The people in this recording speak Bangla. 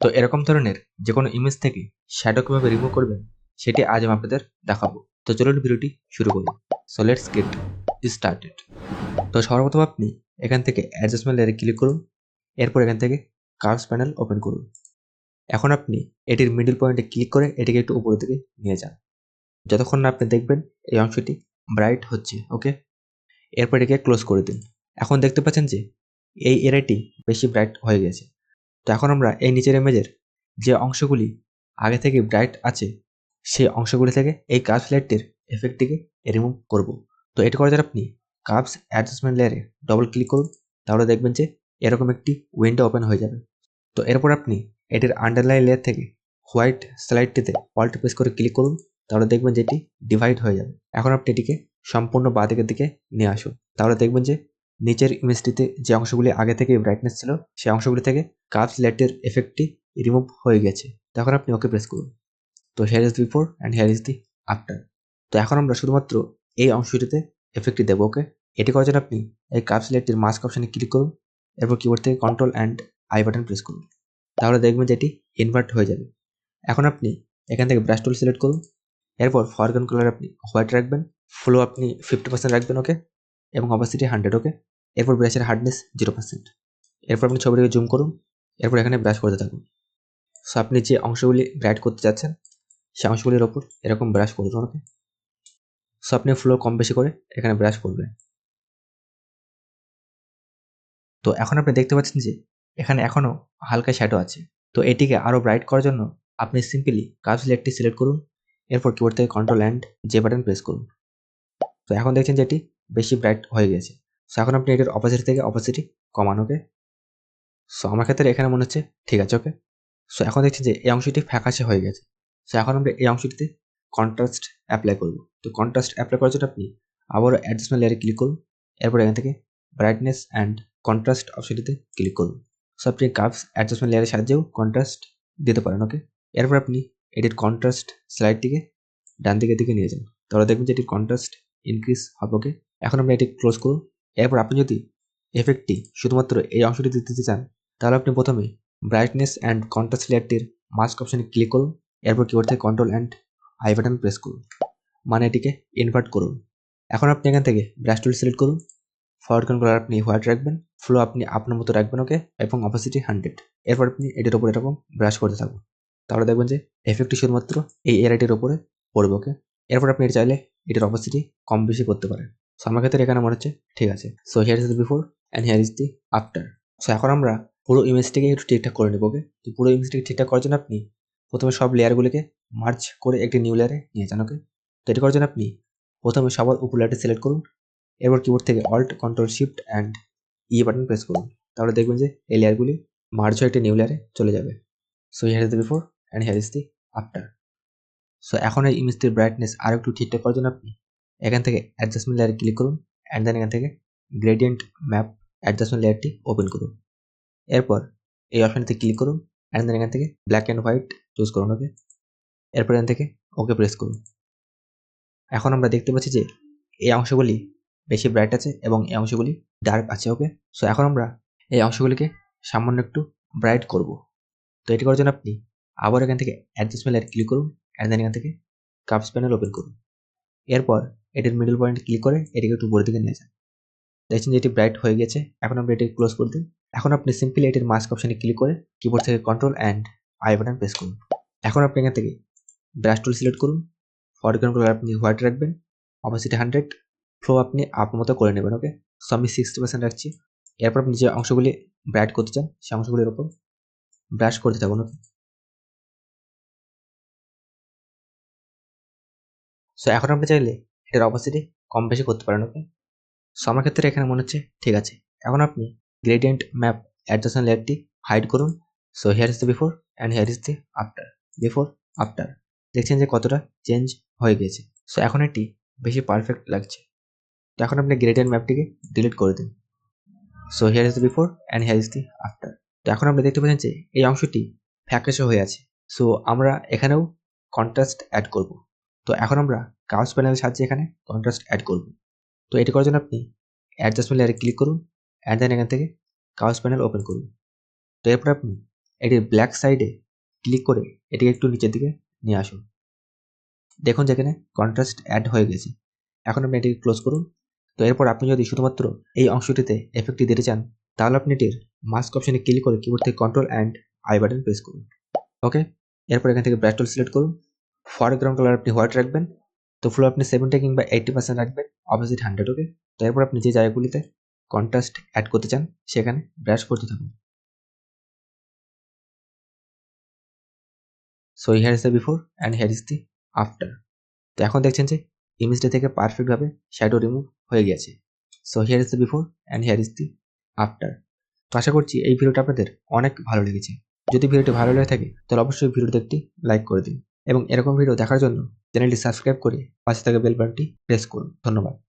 তো এরকম ধরনের যে কোনো ইমেজ থেকে শ্যাডো কিভাবে রিমুভ করবেন সেটি আজ আমি আপনাদের দেখাবো। তো চলুন ভিডিওটি শুরু করি। So let's get started. তো সর্বপ্রথম আপনি এখান থেকে অ্যাডজাস্টমেন্ট লেয়ারে ক্লিক করুন। এরপর এখান থেকে কার্ভস প্যানেল ওপেন করুন। এখন আপনি এটির মিডল পয়েন্টে ক্লিক করে এটিকে একটু উপরের দিকে নিয়ে যান, যতক্ষণ না আপনি দেখবেন এই অংশটি ব্রাইট হচ্ছে। ওকে, এরপর এটিকে ক্লোজ করে দিন। এখন দেখতে পাচ্ছেন যে এই এরিয়াটি বেশি ব্রাইট হয়ে গেছে। তো এখন আমরা এই নিচের ইমেজের যে অংশগুলি আগে থেকে ব্রাইট আছে সেই অংশগুলি থেকে এই কার্ভস লেয়ারটির এফেক্টটিকে রিমুভ করব। তো এটি করার জন্য আপনি কার্ভস অ্যাডজাস্টমেন্ট লেয়ারে ডবল ক্লিক করুন, তাহলে দেখবেন যে এরকম একটি উইন্ডো ওপেন হয়ে যাবে। তো এরপর আপনি এটির আন্ডারলাইন লেয়ার থেকে হোয়াইট স্লাইডটিতে অল্ট প্রেস করে ক্লিক করুন, তাহলে দেখবেন যে এটি ডিভাইড হয়ে যাবে। এখন আপনি এটিকে সম্পূর্ণ বাঁদিকের দিকে নিয়ে আসুন, তাহলে দেখবেন যে নিচের ইমেজটিতে যে অংশগুলি আগে থেকে ব্রাইটনেস ছিল সেই অংশগুলি থেকে কার্ভস লেয়ারটির এফেক্টটি রিমুভ হয়ে গেছে। তখন আপনি ওকে প্রেস করুন। তো hair is before and hair is the after. তো এখন আমরা শুধুমাত্র এই অংশটিতে এফেক্টটি দেবো। ওকে, এটি করার জন্য আপনি এই কার্ভস লেয়ারটির মাস্ক অপশনে ক্লিক করুন, এরপর কিবোর্ড থেকে control and I button press করুন, তাহলে দেখবেন যে এটি ইনভার্ট হয়ে যাবে। এখন আপনি এখান থেকে ব্রাশ টুল সিলেক্ট করুন, এরপর ফরগ্রাউন্ড কালার আপনি হোয়াইট রাখবেন, ফ্লো আপনি 50% রাখবেন। ওকে, এবং অপাসিটি 100। ওকে, এরপর ব্রাশের হার্ডনেস 0%। এরপর আপনি ছবিটিকে জুম করুন, এরপর এখানে ব্রাশ করতে থাকুন। সো আপনি যে অংশগুলি ব্রাইট করতে যাচ্ছেন সেই অংশগুলির ওপর এরকম ব্রাশ করুন। ওকে, সো আপনি ফ্লো কম বেশি করে এখানে ব্রাশ করবেন। তো এখন আপনি দেখতে পাচ্ছেন যে এখানে এখনো হালকা শ্যাডো আছে। তো এটিকে আরো ব্রাইট করার জন্য আপনি সিম্পলি কার্ভস লেয়ারটি সিলেক্ট করুন, এরপর কিবোর্ড থেকে control and J button press করুন। তো এখন দেখছেন যে এটি বেশি ব্রাইট হয়ে গেছে। সো এখন আপনি এটির অপোজিট থেকে অপোজিটি কমান। ওকে, সো আমার ক্ষেত্রে এখানে মনে হচ্ছে ঠিক আছে। ওকে, সো এখন দেখছি যে এই অংশটি ফ্যাকাশে হয়ে গেছে। সো এখন আমরা এই অংশটিতে কন্ট্রাস্ট অ্যাপ্লাই করব। তো কন্ট্রাস্ট অ্যাপ্লাই করার জন্য আপনি আবারও অ্যাডজাস্টমেন্ট লেয়ারে ক্লিক করুন, এরপর এখান থেকে ব্রাইটনেস অ্যান্ড কন্ট্রাস্ট অপশনটিতে ক্লিক করুন। সো আপনি কার্ভস অ্যাডজাস্টমেন্ট লেয়ারের সাহায্যেও কন্ট্রাস্ট দিতে পারেন। ওকে, এরপর আপনি এটির কন্ট্রাস্ট স্লাইডটিকে ডান দিকের দিকে নিয়ে যান, তাহলে দেখবেন যে এটির কন্ট্রাস্ট ইনক্রিজ হবে। ওকে, এখন আপনি এটি ক্লোজ করুন। এরপর আপনি যদি এফেক্টটি শুধুমাত্র এই অংশটি দিতে চান, তাহলে আপনি প্রথমে ব্রাইটনেস অ্যান্ড কন্ট্রাস্ট লেয়ারটির মাস্ক অপশনে ক্লিক করুন, এরপর কিবোর্ড থেকে control and I button press করুন, মানে এটিকে ইনভার্ট করুন। এখন আপনি এখান থেকে ব্রাশ টুল সিলেক্ট করুন, ফরগ্রাউন্ড কালার আপনি হোয়াইট রাখবেন, ফ্লো আপনি আপনার মতো রাখবেন। ওকে, এবং অপাসিটি 100। এরপর আপনি এটির উপর এরকম ব্রাশ করতে থাকুন, তাহলে দেখবেন যে এফেক্টটি শুধুমাত্র এই এরিয়াটির উপরে পড়বে। ওকে, এরপর আপনি এটি চাইলে এটির অপাসিটি কম বেশি করতে পারেন। সো আমার ক্ষেত্রে এখানে মনে হচ্ছে ঠিক আছে। So here is the before and here is the after. So এখন আমরা পুরো ইমেজটিকে একটু ঠিকঠাক করে নেব। ওকে, তো পুরো ইমেজটিকে ঠিকঠাক করার জন্য আপনি প্রথমে সব লেয়ারগুলিকে মার্জ করে একটি নিউ লেয়ারে নিয়ে যান। ওকে, তো এটি করার জন্য আপনি প্রথমে সবার উপর লেয়ারটি সিলেক্ট করুন, এরপর কিবোর্ড থেকে alt control shift and E button press করুন, তাহলে দেখবেন যে এই লেয়ারগুলি মার্জ হয়ে একটি নিউ লেয়ারে চলে যাবে। So here is the before and here is the after. So এখন এই ইমেজটির ব্রাইটনেস আর একটু ঠিকঠাক করার জন্য আপনি এখান থেকে অ্যাডজাস্টমেন্ট লেয়ারে ক্লিক করুন, অ্যান্ড দেন এখান থেকে গ্রেডিয়েন্ট ম্যাপ অ্যাডজাস্টমেন্ট লেয়ারটি ওপেন করুন। এরপর এই অপশনটিতে ক্লিক করুন, অ্যান্ড দেন এখান থেকে ব্ল্যাক অ্যান্ড হোয়াইট চুজ করুন। ওকে, এরপর এখান থেকে ওকে প্রেস করুন। এখন আমরা দেখতে পাচ্ছি যে এই অংশগুলি বেশি ব্রাইট আছে এবং এই অংশগুলি ডার্ক আছে। ওকে, সো এখন আমরা এই অংশগুলিকে সামান্য একটু ব্রাইট করব। তো এটি করার জন্য আপনি আবার এখান থেকে অ্যাডজাস্টমেন্ট লেয়ার ক্লিক করুন, অ্যান্ড দেন এখান থেকে কার্ভস প্যানেল ওপেন করুন। এরপর এটির মিডল পয়েন্ট ক্লিক করে এটিকে একটু উপরের দিকে নিয়ে যান। দেখছেন যে এটি ব্রাইট হয়ে গেছে। এখন আমরা এটি ক্লোজ করে দিই। এখন আপনি সিম্পলি এটির মাস্ক অপশনে ক্লিক করে কিবোর্ড থেকে control and I button press করুন। এখন আপনি এখান থেকে ব্রাশ টুল সিলেক্ট করুন, ফরগ্রাউন্ড কালার আপনি হোয়াইট রাখবেন, অপাসিটি 100, ফ্লো আপনি আপনার মতো করে নেবেন। ওকে, সো আমি 60% রাখছি। এরপর আপনি যে অংশগুলি ব্রাইট করতে চান সেই অংশগুলির উপর ব্রাশ করতে থাকুন। ওকে, সো এখন আপনি চাইলে এটার অপাসিটি কম বেশি করতে পারেন। ওকে, সো আমার ক্ষেত্রে এখানে মনে হচ্ছে ঠিক আছে। এখন আপনি গ্রেডিয়েন্ট ম্যাপ অ্যাডজাস্টমেন্ট লেয়ারটি হাইড করুন। So here is the before and here is the after. Before after দেখছেন যে কতটা চেঞ্জ হয়ে গেছে। সো এখন এটি বেশি পারফেক্ট লাগছে। তো এখন আপনি গ্রেডিয়েন্ট ম্যাপটিকে ডিলিট করে দিন। So here is the before and here is the after. তো এখন আপনি দেখতে পাচ্ছেন যে এই অংশটি ফ্যাকাশে হয়ে আছে। সো আমরা এখানেও কন্ট্রাস্ট অ্যাড করব। তো এখন আমরা কার্ভস প্যানেলের সাহায্যে এখানে কন্ট্রাস্ট অ্যাড করব। তো এটি করার জন্য আপনি অ্যাডজাস্টমেন্ট লেয়ারে ক্লিক করুন, অ্যান্ড দেন এখান থেকে কার্ভস প্যানেল ওপেন করুন। তো এরপর আপনি এটির ব্ল্যাক সাইডে ক্লিক করে এটিকে একটু নিচের দিকে নিয়ে আসুন। দেখুন যেখানে কন্ট্রাস্ট অ্যাড হয়ে গেছে। এখন আপনি এটিকে ক্লোজ করুন। তো এরপর আপনি যদি শুধুমাত্র এই অংশটিতে এফেক্টটি দিতে চান তাহলে আপনি এটির মাস্ক অপশনে ক্লিক করে কিবোর্ড থেকে control and I button press করুন। ওকে, এরপর এখান থেকে ব্রাশ টুল সিলেক্ট করুন। ফরগ্রাউন্ড কালার আপনি হোয়াইট রাখবেন। তো ফ্লো আপনি 70 কিংবা 80% রাখবেন, অপোজিট 100। ওকে, তো এরপর আপনি যে জায়গাগুলিতে কন্ট্রাস্ট অ্যাড করতে চান সেখানে ব্রাশ করতে থাকুন। So here is the before and here is the after. তো এখন দেখছেন যে ইমেজটা থেকে পারফেক্টভাবে শ্যাডো রিমুভ হয়ে গেছে। So here is the before and here is the after. তো আশা করছি এই ভিডিওটা আপনাদের অনেক ভালো লেগেছে। যদি ভিডিওটি ভালো লেগে থাকে তাহলে অবশ্যই ভিডিওতে একটি লাইক করে দিন এবং এরকম ভিডিও দেখার জন্য চ্যানেলটি সাবস্ক্রাইব করে পাশে থাকা বেল বাটনটি প্রেস করুন। ধন্যবাদ।